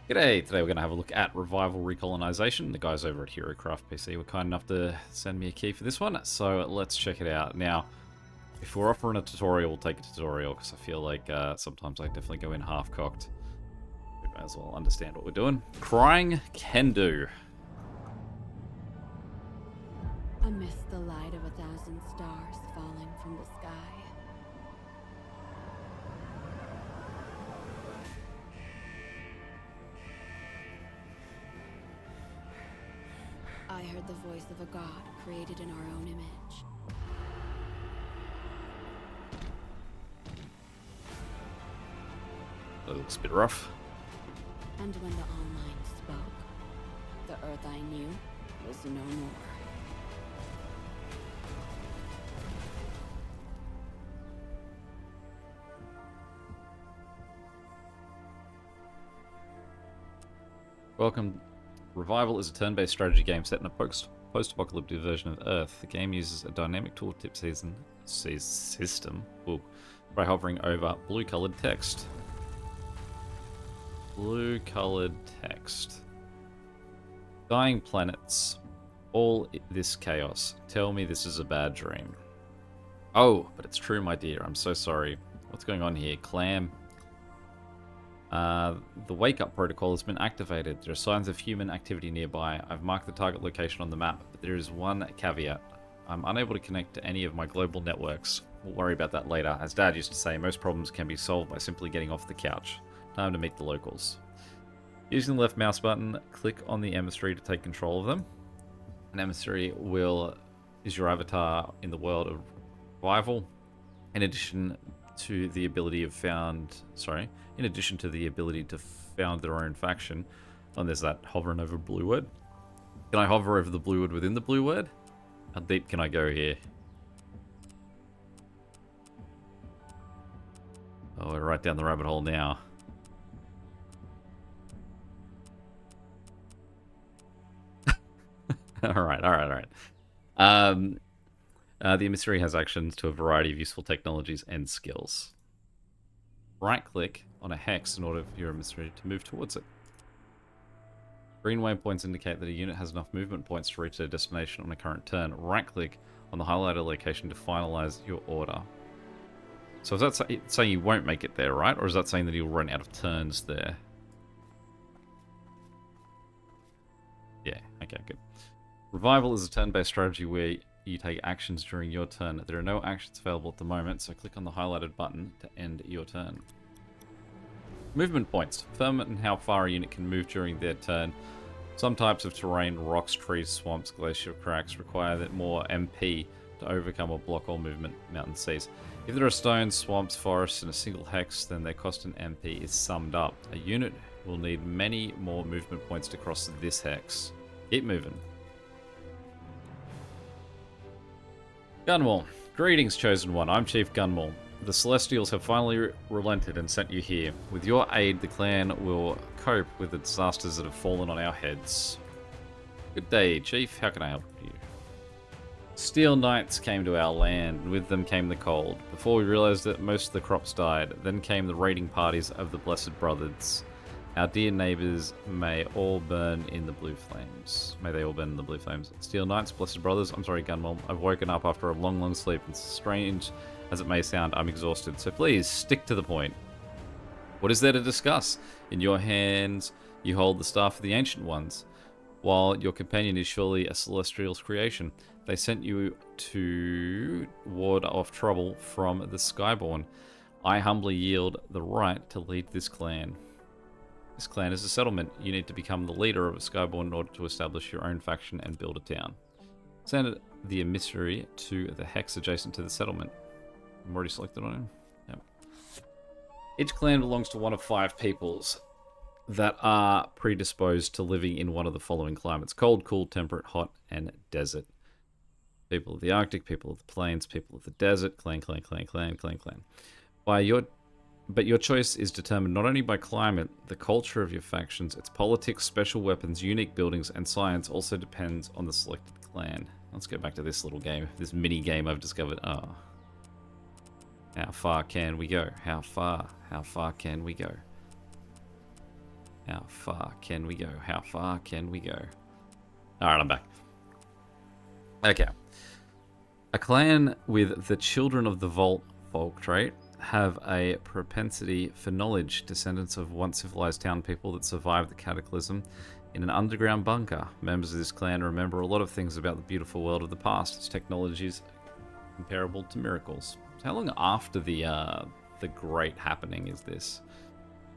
G'day, today we're going to have a look at Revival Recolonization. The guys over at HeroCraft PC were kind enough to send me a key for this one, so let's check it out. Now, if we're offering a tutorial, we'll take a tutorial, because I feel like sometimes I definitely go in half-cocked. We may as well understand what we're doing. Crying can do. Amidst the light of 1,000 stars falling from the sky, I heard the voice of a god created in our own image. That looks a bit rough. And when the All-Mind spoke, the Earth I knew was no more. Welcome. Revival is a turn-based strategy game set in a post-apocalyptic version of Earth. The game uses a dynamic tooltip system by hovering over blue-colored text. Blue-colored text. Dying planets. All this chaos. Tell me this is a bad dream. Oh, but it's true, my dear. I'm so sorry. What's going on here? Clam. The wake-up protocol has been activated. There are signs of human activity nearby. I've marked the target location on the map, but there is one caveat. I'm unable to connect to any of my global networks. We'll worry about that later. As Dad used to say, most problems can be solved by simply getting off the couch. Time to meet the locals. Using the left mouse button, click on the emissary to take control of them. An emissary is your avatar in the world of Revival. In addition to the ability to found their own faction. And there's that hovering over blue word. Can I hover over the blue word within the blue word? How deep can I go here? Oh, we're right down the rabbit hole now. Alright. The emissary has actions to a variety of useful technologies and skills. Right-click on a hex in order for your emissary to move towards it. Green waypoints indicate that a unit has enough movement points to reach their destination on a current turn. Right-click on the highlighted location to finalize your order. So is that saying you won't make it there, right? Or is that saying that you'll run out of turns there? Yeah, okay, good. Revival is a turn-based strategy where you take actions during your turn. There are no actions available at the moment, so click on the highlighted button to end your turn. Movement points. Determine how far a unit can move during their turn. Some types of terrain, rocks, trees, swamps, glacier cracks, require that more MP to overcome or block all movement. Mountain seas. If there are stones, swamps, forests in a single hex, then their cost in MP is summed up. A unit will need many more movement points to cross this hex. Keep moving. Gunwall. Greetings, Chosen One. I'm Chief Gunwall. The Celestials have finally relented and sent you here. With your aid, the clan will cope with the disasters that have fallen on our heads. Good day, Chief. How can I help you? Steel Knights came to our land, and with them came the cold. Before we realized that most of the crops died, then came the raiding parties of the Blessed Brothers. Our dear neighbors may all burn in the blue flames. May they all burn in the blue flames. Steel Knights, Blessed Brothers. I'm sorry, Gunwall. I've woken up after a long, long sleep, and strange as it may sound, I'm exhausted. So please, stick to the point. What is there to discuss? In your hands, you hold the staff of the Ancient Ones, while your companion is surely a Celestial's creation. They sent you to ward off trouble from the Skyborn. I humbly yield the right to lead this clan. This clan is a settlement. You need to become the leader of a Skyborn in order to establish your own faction and build a town. Send the emissary to the hex adjacent to the settlement. I'm already selected on him. Yep. Each clan belongs to one of 5 peoples that are predisposed to living in one of the following climates: cold, cool, temperate, hot, and desert. People of the Arctic, people of the plains, people of the desert, clan. But your choice is determined not only by climate, the culture of your factions, its politics, special weapons, unique buildings, and science also depends on the selected clan. Let's go back to this little game, this mini game I've discovered. Oh. How far can we go? How far can we go? How far can we go? How far can we go? Alright, I'm back. Okay. A clan with the Children of the Vault folk trait have a propensity for knowledge, descendants of once civilized town people that survived the cataclysm in an underground bunker. Members of this clan remember a lot of things about the beautiful world of the past, its technologies comparable to miracles. So how long after the Great Happening is this?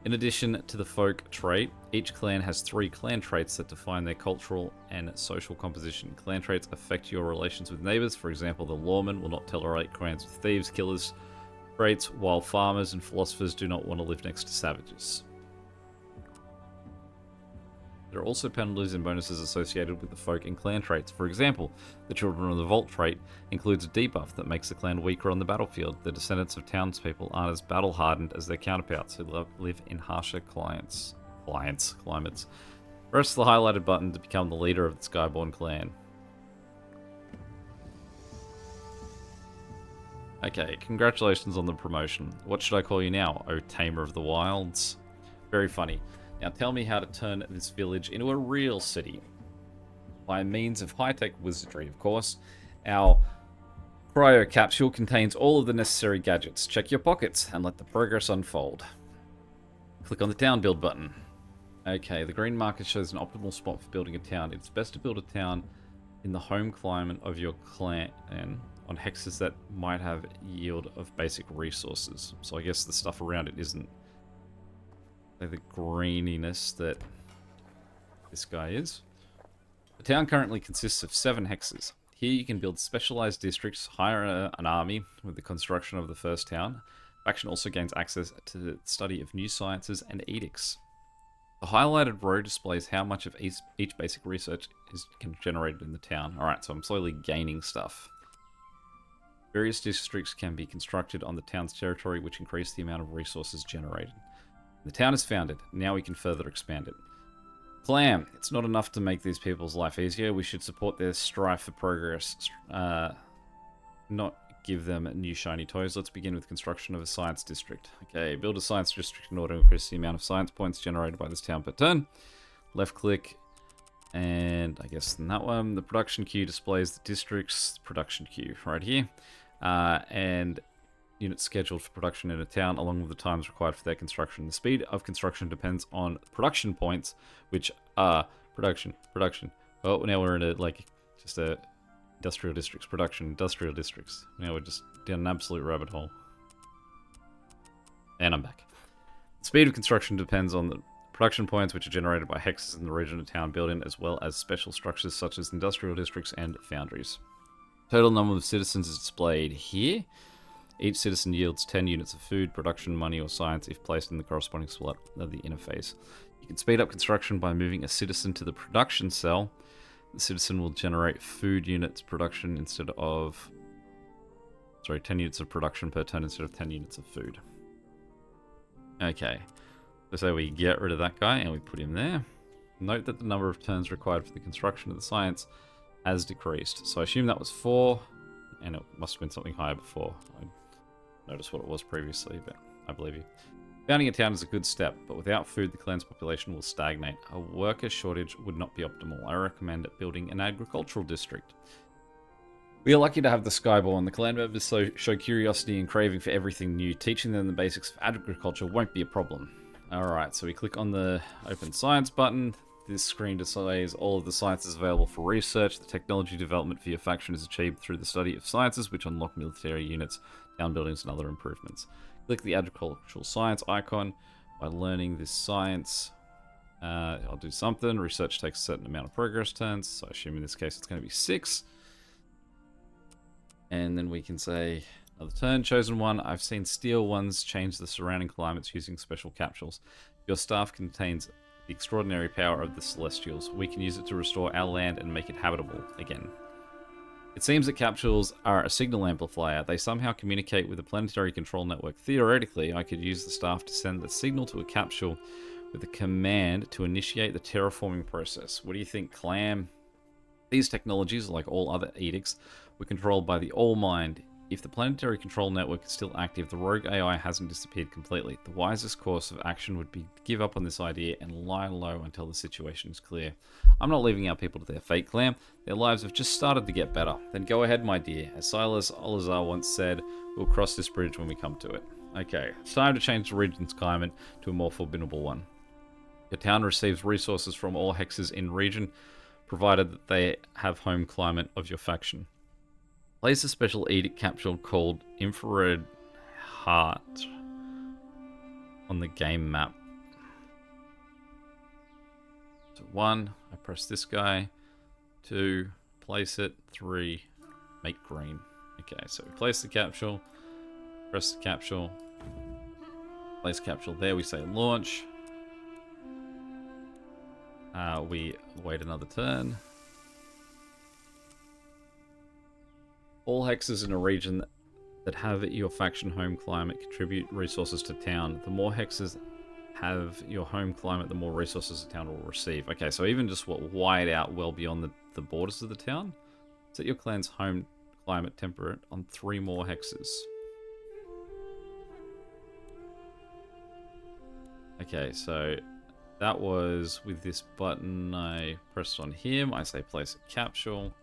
In addition to the folk trait, each clan has 3 clan traits that define their cultural and social composition. Clan traits affect your relations with neighbors. For example, the lawmen will not tolerate clans with thieves, killers, traits, while farmers and philosophers do not want to live next to savages. There are also penalties and bonuses associated with the folk and clan traits. For example, the Children of the Vault trait includes a debuff that makes the clan weaker on the battlefield. The descendants of townspeople aren't as battle-hardened as their counterparts who live in harsher climates. Press the highlighted button to become the leader of the Skyborn clan. Okay, congratulations on the promotion. What should I call you now, O Tamer of the Wilds? Very funny. Now tell me how to turn this village into a real city. By means of high-tech wizardry, of course. Our cryo capsule contains all of the necessary gadgets. Check your pockets and let the progress unfold. Click on the town build button. Okay, the green marker shows an optimal spot for building a town. It's best to build a town in the home climate of your clan on hexes that might have yield of basic resources. So I guess the stuff around it isn't the greeniness that this guy is. The town currently consists of 7 hexes. Here you can build specialized districts, hire an army with the construction of the first town. Faction also gains access to the study of new sciences and edicts. The highlighted row displays how much of each basic research is generated in the town. Alright, so I'm slowly gaining stuff. Various districts can be constructed on the town's territory, which increase the amount of resources generated. The town is founded. Now we can further expand it. Clam. It's not enough to make these people's life easier. We should support their strive for progress, not give them new shiny toys. Let's begin with construction of a science district. Okay, build a science district in order to increase the amount of science points generated by this town per turn. Left click, and I guess in that one, the production queue displays the district's production queue right here. And units scheduled for production in a town, along with the times required for their construction. The speed of construction depends on production points, which are production. Oh, now we're in just a industrial districts, industrial districts. Now we're just down an absolute rabbit hole. And I'm back. The speed of construction depends on the production points, which are generated by hexes in the region of town building, as well as special structures such as industrial districts and foundries. Total number of citizens is displayed here. Each citizen yields 10 units of food, production, money, or science if placed in the corresponding slot of the interface. You can speed up construction by moving a citizen to the production cell. The citizen will generate food units production instead of... 10 units of production per turn instead of 10 units of food. Okay. So we get rid of that guy and we put him there. Note that the number of turns required for the construction of the science has decreased. So I assume that was 4, and it must have been something higher before. I noticed what it was previously, but I believe you. Founding a town is a good step, but without food, the clan's population will stagnate. A worker shortage would not be optimal. I recommend building an agricultural district. We are lucky to have the Skyborn. The clan members show curiosity and craving for everything new. Teaching them the basics of agriculture won't be a problem. Alright, so we click on the Open Science button. This screen displays all of the sciences available for research. The technology development for your faction is achieved through the study of sciences, which unlock military units, town buildings, and other improvements. Click the agricultural science icon. By learning this science, I'll do something. Research takes a certain amount of progress turns, so I assume in this case it's going to be 6. And then we can say another turn, chosen one. I've seen steel ones change the surrounding climates using special capsules. Your staff contains the extraordinary power of the Celestials. We can use it to restore our land and make it habitable again. It seems that capsules are a signal amplifier. They somehow communicate with a planetary control network. Theoretically, I could use the staff to send the signal to a capsule with a command to initiate the terraforming process. What do you think, Clam? These technologies, like all other edicts, were controlled by the All-Mind If the planetary control network is still active, the rogue AI hasn't disappeared completely. The wisest course of action would be to give up on this idea and lie low until the situation is clear. I'm not leaving our people to their fate, Clam. Their lives have just started to get better. Then go ahead, my dear. As Silas Olazar once said, we'll cross this bridge when we come to it. Okay, it's time to change the region's climate to a more formidable one. Your town receives resources from all hexes in region, provided that they have home climate of your faction. Place a special edict capsule called Infrared Heart on the game map. So 1, I press this guy. 2, place it. 3, make green. Okay, so we place the capsule, press the capsule, place capsule there, we say launch. We wait another turn. All hexes in a region that have your faction home climate contribute resources to town. The more hexes have your home climate, the more resources the town will receive. Okay, so even just wide out well beyond the borders of the town. Set your clan's home climate temperate on 3 more hexes. Okay, so that was with this button. I pressed on him. I say place a capsule.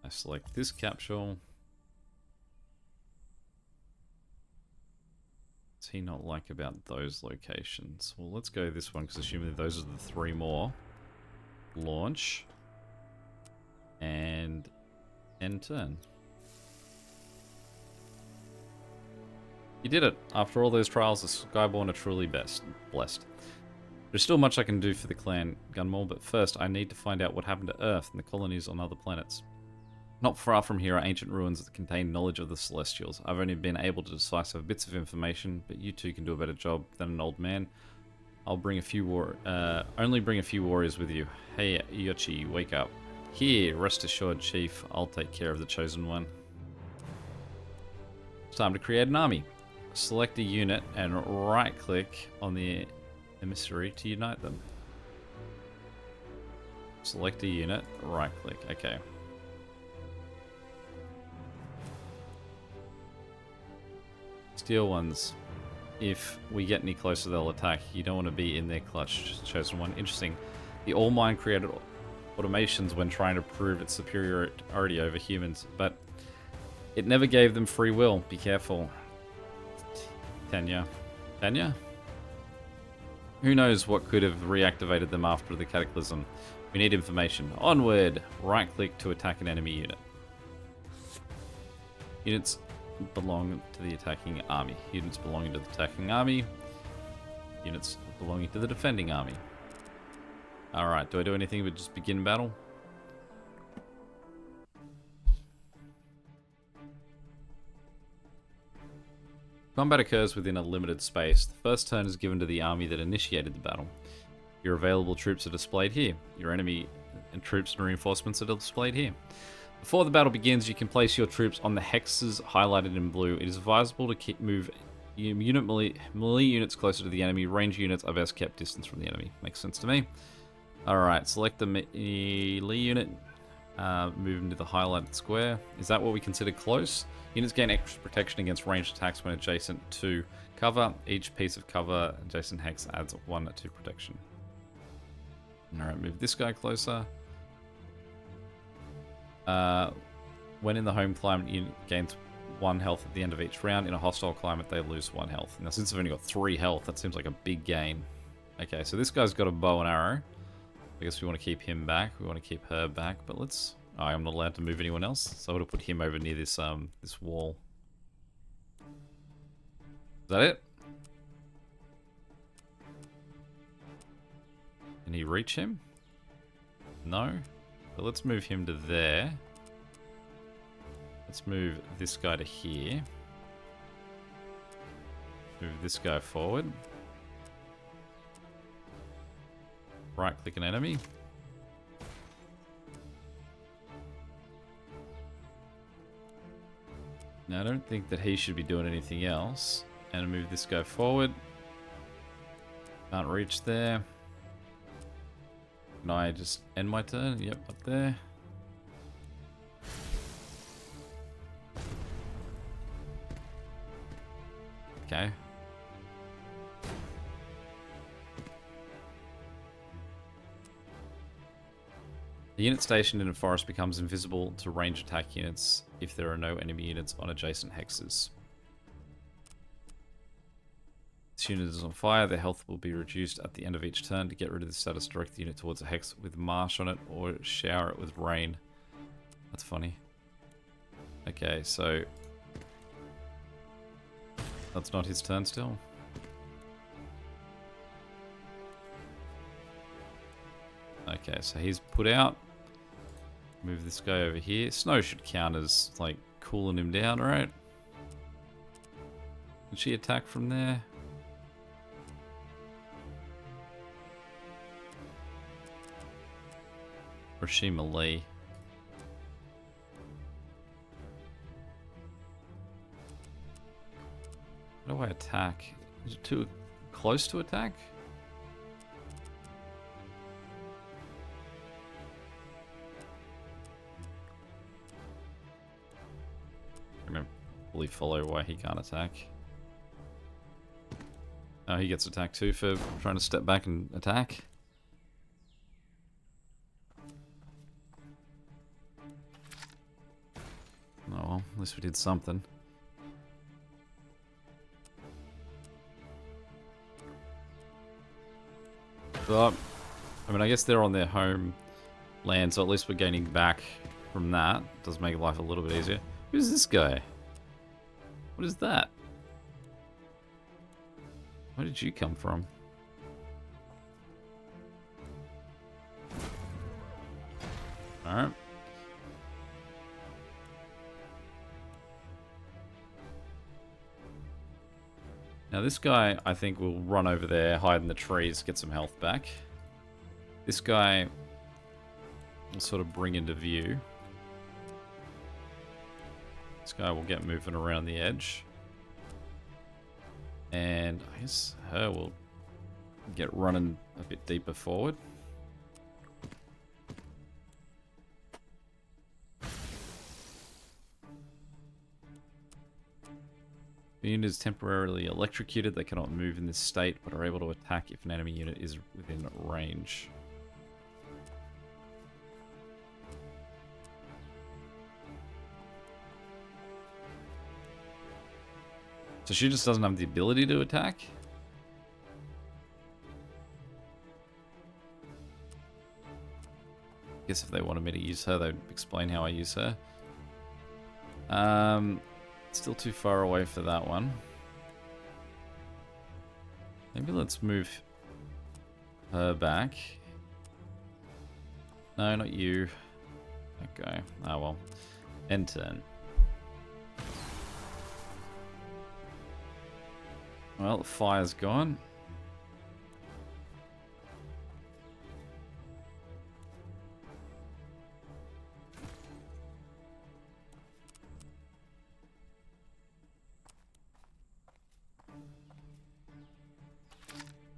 I select this capsule. What's he not like about those locations? Well, let's go this one, because assuming those are the 3 more. Launch. And end turn. You did it. After all those trials, the Skyborn are truly blessed. There's still much I can do for the clan, Gunmore, but first I need to find out what happened to Earth and the colonies on other planets. Not far from here are ancient ruins that contain knowledge of the Celestials. I've only been able to decipher bits of information, but you two can do a better job than an old man. I'll bring a few only bring a few warriors with you. Hey, Yoshi, wake up. Here, rest assured, Chief. I'll take care of the Chosen One. It's time to create an army. Select a unit and right-click on the emissary to unite them. Select a unit, right-click. Okay. Steel ones. If we get any closer, they'll attack. You don't want to be in their clutch, Chosen One. Interesting. The All-Mind created automations when trying to prove its superiority over humans, but it never gave them free will. Be careful. Tanya? Who knows what could have reactivated them after the cataclysm? We need information. Onward! Right-click to attack an enemy unit. Units belong to the attacking army. Units belonging to the attacking army. Units belonging to the defending army. Alright, do I do anything but just begin battle? Combat occurs within a limited space. The first turn is given to the army that initiated the battle. Your available troops are displayed here. Your enemy and troops and reinforcements are displayed here. Before the battle begins, you can place your troops on the hexes highlighted in blue. It is advisable to move melee units closer to the enemy. Range units are best kept distance from the enemy. Makes sense to me. Alright, select the melee unit. Move into the highlighted square. Is that what we consider close? Units gain extra protection against ranged attacks when adjacent to cover. Each piece of cover adjacent hex adds 1 to protection. Alright, move this guy closer. When in the home climate, unit gains 1 health at the end of each round. In a hostile climate, they lose 1 health. Now, since they've only got 3 health, that seems like a big gain. Okay, so this guy's got a bow and arrow. I guess we want to keep him back. We want to keep her back, but let's... Oh, I'm not allowed to move anyone else, so I would have put him over near this this wall. Is that it? Can he reach him? No? But let's move him to there. Let's move this guy to here. Move this guy forward. Right-click an enemy. Now, I don't think that he should be doing anything else. And move this guy forward. Can't reach there. Can I just end my turn? Yep, up there. Okay. The unit stationed in a forest becomes invisible to range attack units if there are no enemy units on adjacent hexes. This unit is on fire, their health will be reduced at the end of each turn. To get rid of the status, direct the unit towards a hex with marsh on it or shower it with rain. That's funny. Okay, so that's not his turn still. Okay, so he's put out. Move this guy over here. Snow should count as, like, cooling him down, right? Can she attack from there? Or is she melee? How do I attack? Is it too close to attack? I'm gonna fully follow why he can't attack. Oh, he gets attacked too for trying to step back and attack. Oh well, at least we did something. But, I mean, I guess they're on their home land, so at least we're gaining back from that. Does make life a little bit easier. Who's this guy? What is that? Where did you come from? Alright. Now this guy, I think, will run over there, hide in the trees, get some health back. This guy will sort of bring into view. This guy will get moving around the edge. And I guess her will get running a bit deeper forward. The unit is temporarily electrocuted. They cannot move in this state, but are able to attack if an enemy unit is within range. So she just doesn't have the ability to attack? I guess if they wanted me to use her, they'd explain how I use her. Still too far away for that one. Maybe let's move her back. No, not you. Okay. Oh well. End turn. Well, the fire's gone.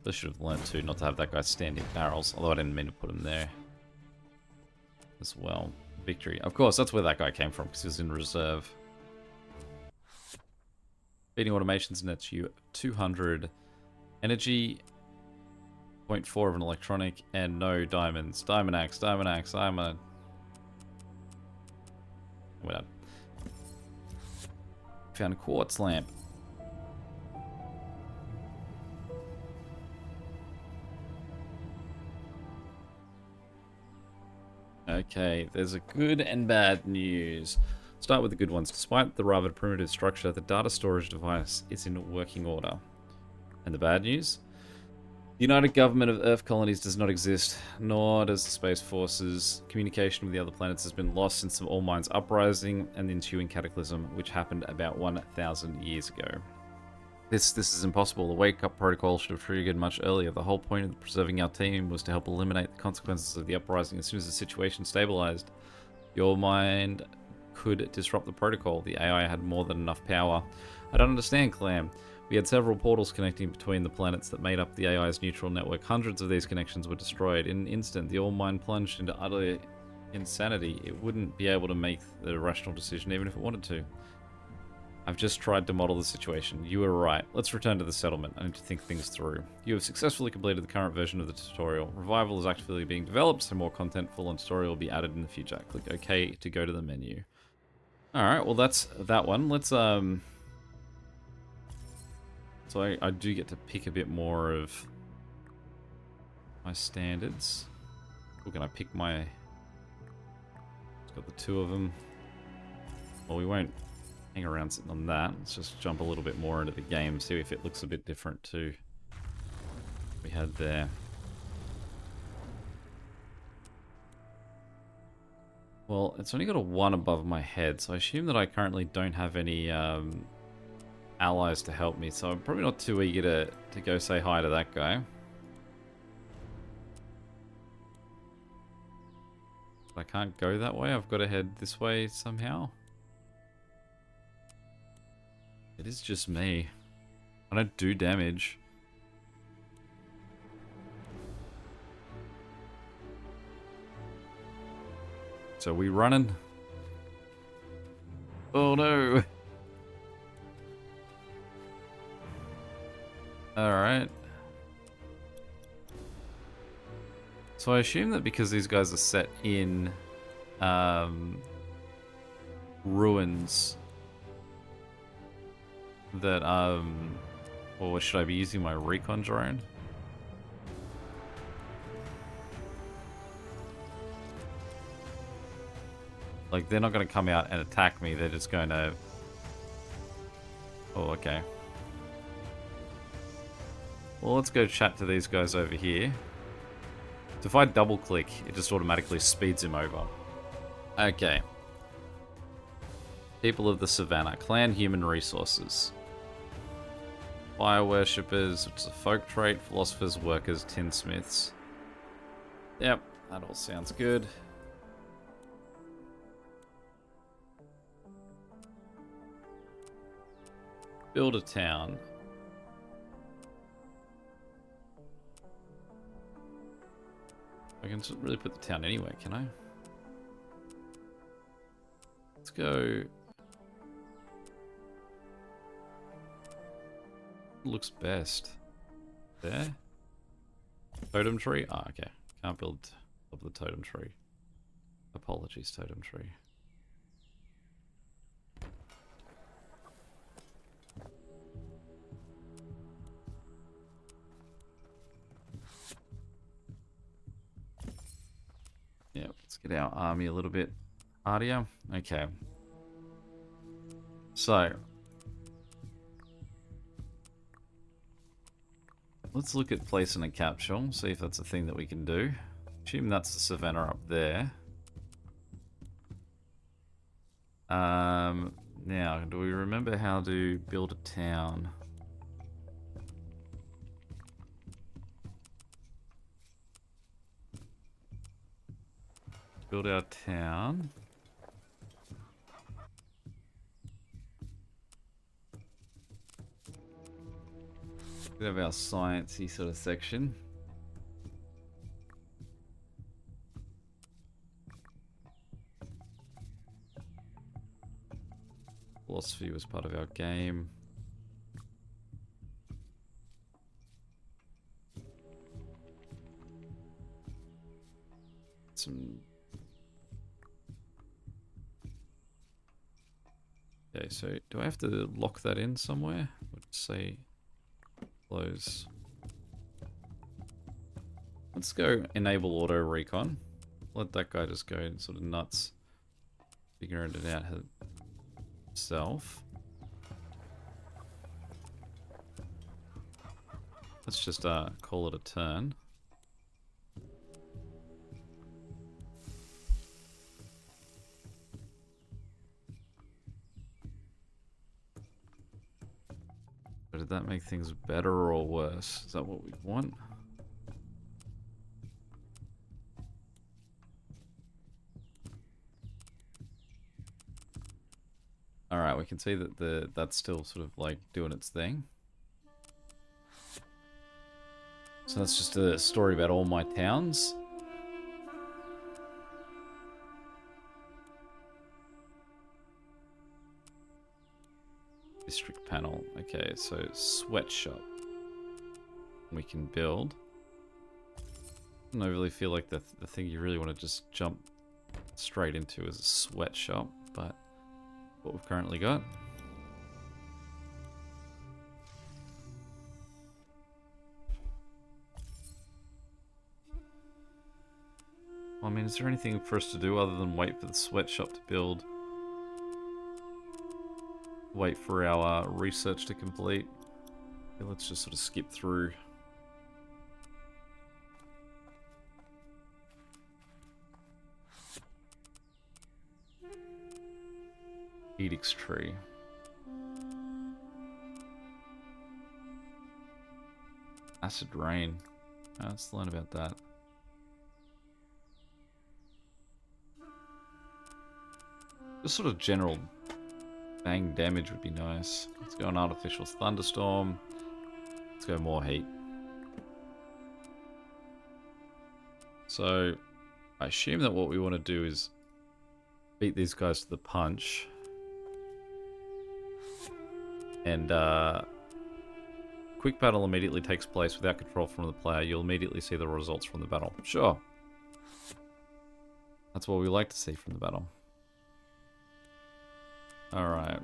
They should have learnt too not to have that guy standing barrels, although I didn't mean to put him there as well. Victory. Of course, that's where that guy came from, because he was in reserve. Beating automations nets you 200 energy, 0.4 of an electronic, and no diamonds. Diamond axe, I'm a... We're done. Found a quartz lamp. Okay, there's a good and bad news. Start with the good ones. Despite the rather primitive structure, the data storage device is in working order. And the bad news? The United Government of Earth Colonies does not exist, nor does the Space Forces. Communication with the other planets has been lost since the All-Minds Uprising and the ensuing cataclysm, which happened about 1,000 years ago. This is impossible. The wake-up protocol should have triggered much earlier. The whole point of preserving our team was to help eliminate the consequences of the uprising as soon as the situation stabilized. Your mind could disrupt the protocol. The AI had more than enough power. I don't understand, Clam. We had several portals connecting between the planets that made up the AI's neutral network. Hundreds of these connections were destroyed. In an instant, the All-Mind plunged into utter insanity. It wouldn't be able to make the rational decision even if it wanted to. I've just tried to model the situation. You were right. Let's return to the settlement. I need to think things through. You have successfully completed the current version of the tutorial. Revival is actively being developed, so more contentful and tutorial will be added in the future. Click OK to go to the menu. Alright, well that's that one. Let's So I do get to pick a bit more of my standards. Or can I pick my... It's got the two of them. Well, we won't hang around sitting on that. Let's just jump a little bit more into the game, see if it looks a bit different to what we had there. Well, it's only got a 1 above my head, so I assume that I currently don't have any allies to help me, so I'm probably not too eager to go say hi to that guy. But I can't go that way, I've got to head this way somehow. It is just me. I don't do damage. So we running? Oh no! Alright. So I assume that because these guys are set in ruins, that or should I be using my recon drone? Like, they're not going to come out and attack me, they're just going to... Oh, okay. Well, let's go chat to these guys over here. So if I double click, it just automatically speeds him over. Okay. People of the Savannah, clan human resources. Fire worshippers, which is a folk trait, philosophers, workers, tinsmiths. Yep, that all sounds good. Build a town. I can really put the town anywhere, can I? Let's go... Looks best. There? Totem tree? Ah, okay. Can't build up the totem tree. Apologies, totem tree. Yeah, let's get our army a little bit hardier. Okay. So... let's look at placing a capsule, see if that's a thing that we can do. Assume that's the Savannah up there. Now, do we remember how to build a town? Build our town. We have our sciencey sort of section. Philosophy was part of our game. Some... Okay, so do I have to lock that in somewhere? Let's say close. Let's go enable auto recon. Let that guy just go sort of nuts, figuring it out himself. Let's just call it a turn. So did that make things better or worse? Is that what we want? Alright, we can see that that's still sort of like doing its thing. So that's just a story about all my towns. District panel. Okay, so sweatshop. We can build. I don't overly feel like the thing you really want to just jump straight into is a sweatshop, but what we've currently got. I mean, is there anything for us to do other than wait for the sweatshop to build? Wait for our research to complete? Okay, let's just sort of skip through. Edict's tree. Acid rain. Let's learn about that. Just sort of general bang damage would be nice. Let's go an artificial thunderstorm. Let's go more heat. So, I assume that what we want to do is beat these guys to the punch. And, quick battle immediately takes place without control from the player. You'll immediately see the results from the battle. Sure. That's what we like to see from the battle. Alright.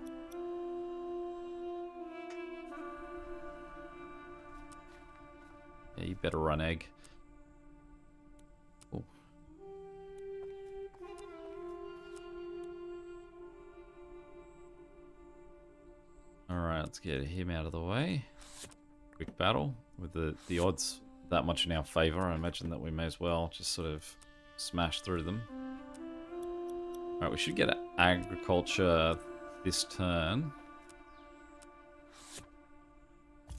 Yeah, you better run, egg. Ooh. Alright, let's get him out of the way. Quick battle. With the odds that much in our favor, I imagine that we may as well just sort of smash through them. Alright, we should get agriculture this turn.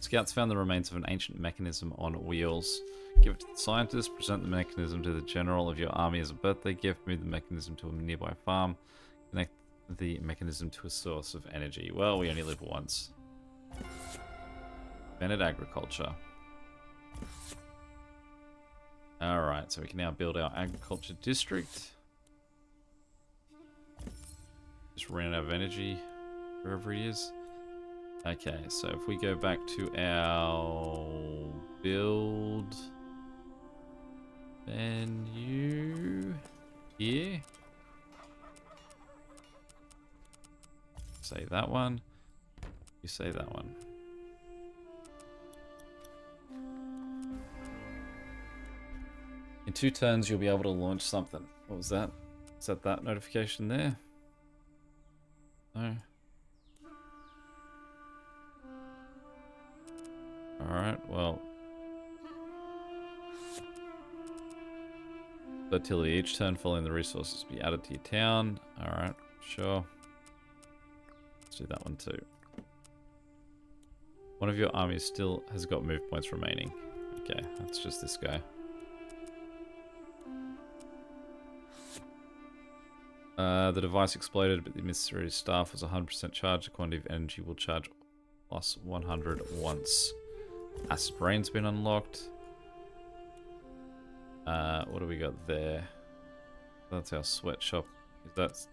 Scouts found the remains of an ancient mechanism on wheels. Give it to the scientist, present the mechanism to the general of your army as a birthday gift, move the mechanism to a nearby farm, connect the mechanism to a source of energy. Well, we only live once. Invented agriculture. Alright, so we can now build our agriculture district. Just ran out of energy wherever he is. Okay, so if we go back to our build menu here. Say that one. You say that one. In 2 turns, you'll be able to launch something. What was that? Is that notification there? No. Alright, well. Fertility. Each turn following the resources be added to your town. Alright, sure. Let's do that one too. One of your armies still has got move points remaining. Okay, that's just this guy. The device exploded, but the mystery staff was 100% charged. The quantity of energy will charge plus 100 once. Acid rain's been unlocked. What do we got there? That's our sweatshop. Is that...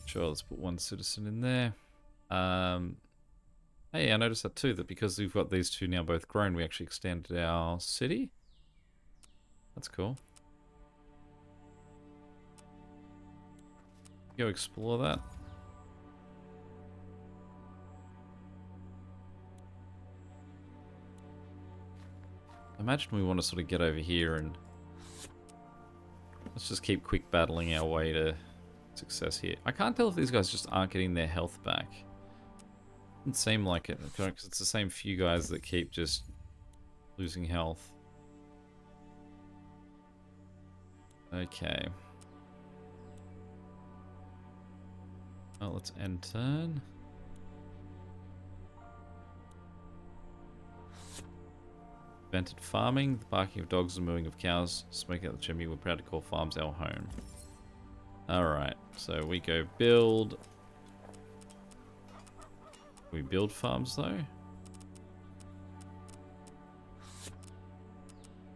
Sure, let's put 1 citizen in there. Hey, I noticed that too, that because we've got these 2 now both grown, we actually extended our city. That's cool. Go explore that. Imagine we want to sort of get over here and let's just keep quick battling our way to success here. I can't tell if these guys just aren't getting their health back. Doesn't seem like it, because it's the same few guys that keep just losing health. Okay. Oh, let's end turn. Invented farming, the barking of dogs and mooing of cows, smoking out the chimney. We're proud to call farms our home. Alright, so we go build. We build farms though.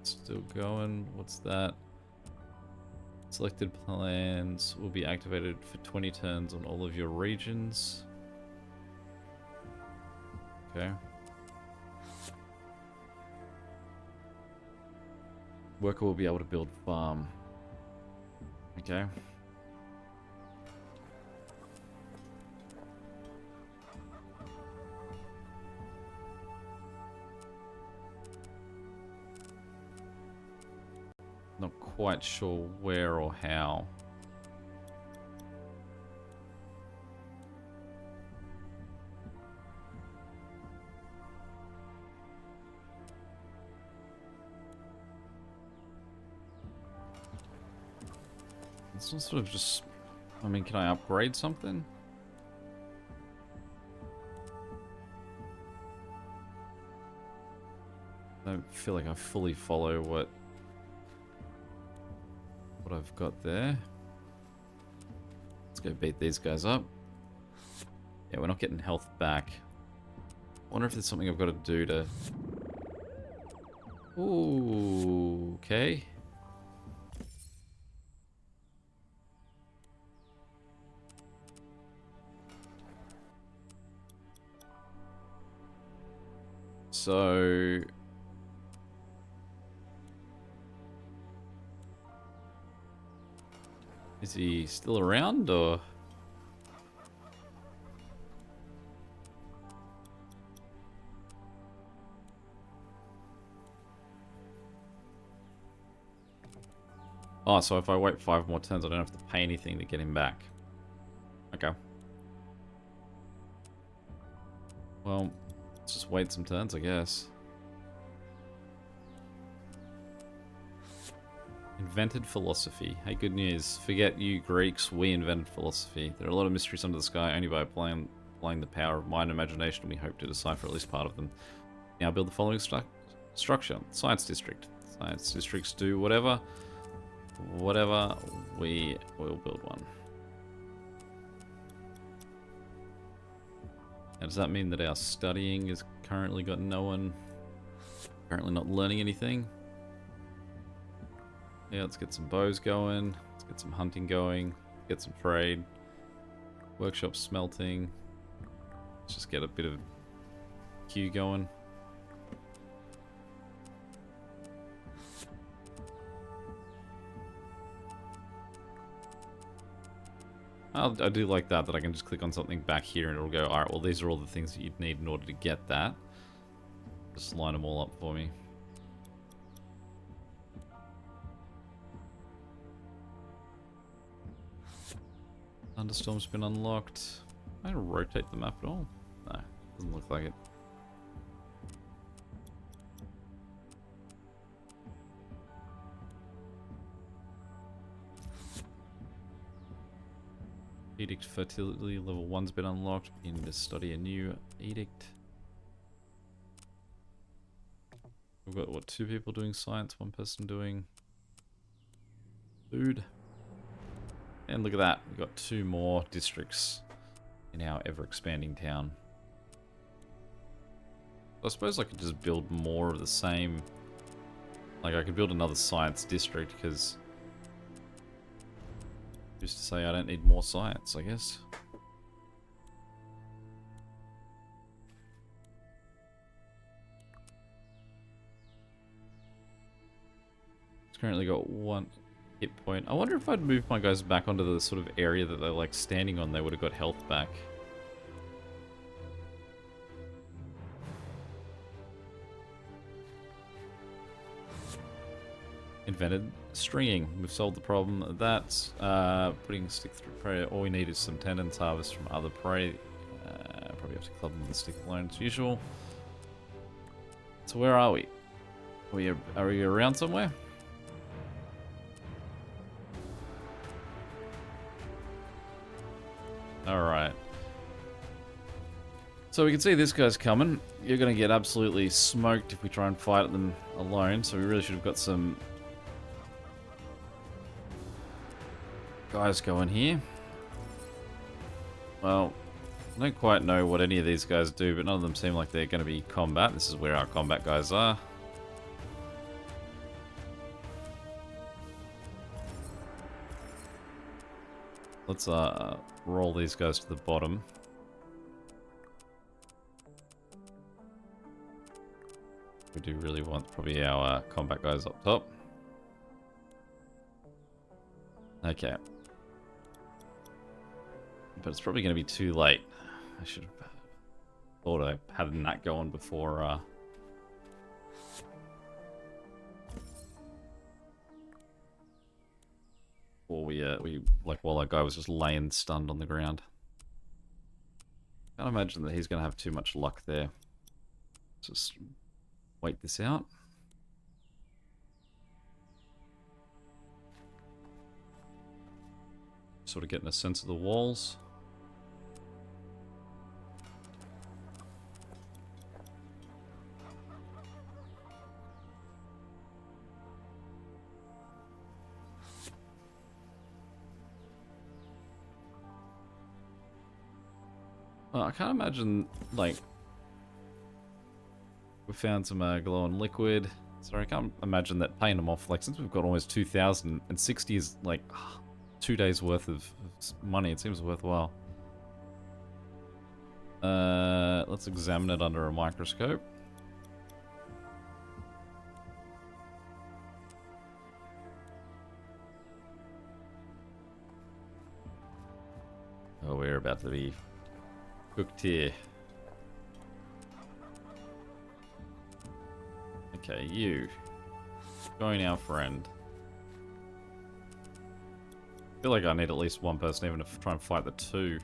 Still going. What's that? Selected plans will be activated for 20 turns on all of your regions. Okay. Worker will be able to build farm. Okay. Not quite sure where or how. It's not sort of just... I mean, can I upgrade something? I don't feel like I fully follow what I've got there. Let's go beat these guys up. Yeah, we're not getting health back. I wonder if there's something I've got to do to... Ooh, okay. So... Is he still around, or...? Oh, so if I wait 5 more turns, I don't have to pay anything to get him back. Okay. Well, let's just wait some turns, I guess. Invented philosophy. Hey, good news. Forget you Greeks, we invented philosophy. There are a lot of mysteries under the sky. Only by applying the power of mind and imagination we hope to decipher at least part of them. Now build the following structure. Science district. Science districts do whatever. Whatever, we will build one. Now, does that mean that our studying is currently got no one? Apparently not learning anything. Yeah, let's get some bows going. Let's get some hunting going. Get some trade. Workshop smelting. Let's just get a bit of queue going. I do like that I can just click on something back here and it'll go, alright, well these are all the things that you'd need in order to get that. Just line them all up for me. Thunderstorm's been unlocked. Can I rotate the map at all? No, doesn't look like it. Edict fertility level 1's been unlocked. Beginning to study a new edict. We've got, what, 2 people doing science, 1 person doing food. And look at that, we've got 2 more districts in our ever-expanding town. I suppose I could just build more of the same. Like, I could build another science district, because... Just to say I don't need more science, I guess. It's currently got 1 hit point. I wonder if I'd move my guys back onto the sort of area that they're like standing on, they would have got health back. Invented stringing. We've solved the problem of that. Putting stick through prey. All we need is some tendons harvest from other prey. Probably have to club them with a stick alone as usual. So where are we? Are we around somewhere? Alright. So we can see this guy's coming. You're going to get absolutely smoked if we try and fight them alone. So we really should have got some guys going here. Well, I don't quite know what any of these guys do, but none of them seem like they're going to be combat. This is where our combat guys are. Let's roll these guys to the bottom. We do really want probably our combat guys up top. Okay. But it's probably going to be too late. I should have thought I had that going before... while that guy was just laying stunned on the ground. Can't imagine that he's going to have too much luck there. Just wait this out. Sort of getting a sense of the walls. Well, I can't imagine, like, we found some glowing liquid. Sorry, I can't imagine that paying them off. Like, since we've got almost 2,060 is like 2 days worth of money. It seems worthwhile. Let's examine it under a microscope. Oh, we're about to be cooked here. Okay, you. Join our friend. I feel like I need at least one person even to try and fight the two.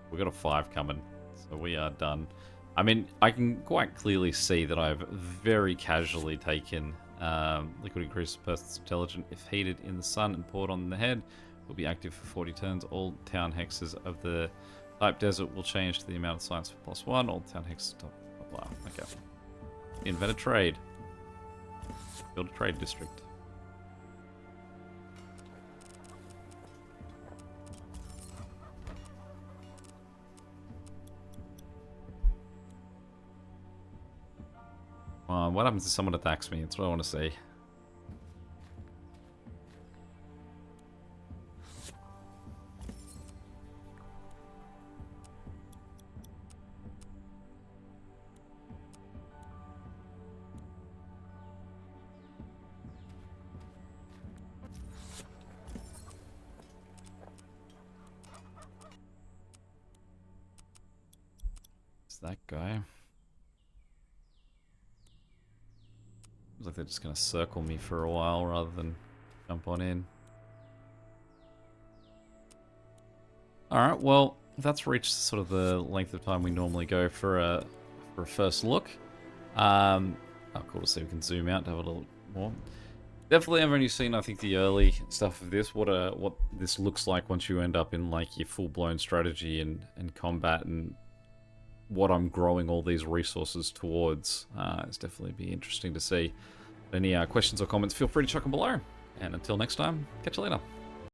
We've got a 5 coming, so we are done. I mean, I can quite clearly see that I've very casually taken liquid increases a person's intelligence if heated in the sun and poured on the head. Will be active for 40 turns. All town hexes of the type desert will change to the amount of science for +1. All town hexes top. Blah, blah. Okay. Invent a trade. Build a trade district. What happens if someone attacks me? That's what I want to see. It's that guy. Looks like they're just going to circle me for a while rather than jump on in. Alright, well, that's reached sort of the length of time we normally go for a first look. Oh, cool to see we can zoom out to have a little more. Definitely I've only seen, I think, the early stuff of this, what this looks like once you end up in like your full-blown strategy and combat, and what I'm growing all these resources towards. It's definitely be interesting to see. Any questions or comments, feel free to chuck them below. And until next time, catch you later.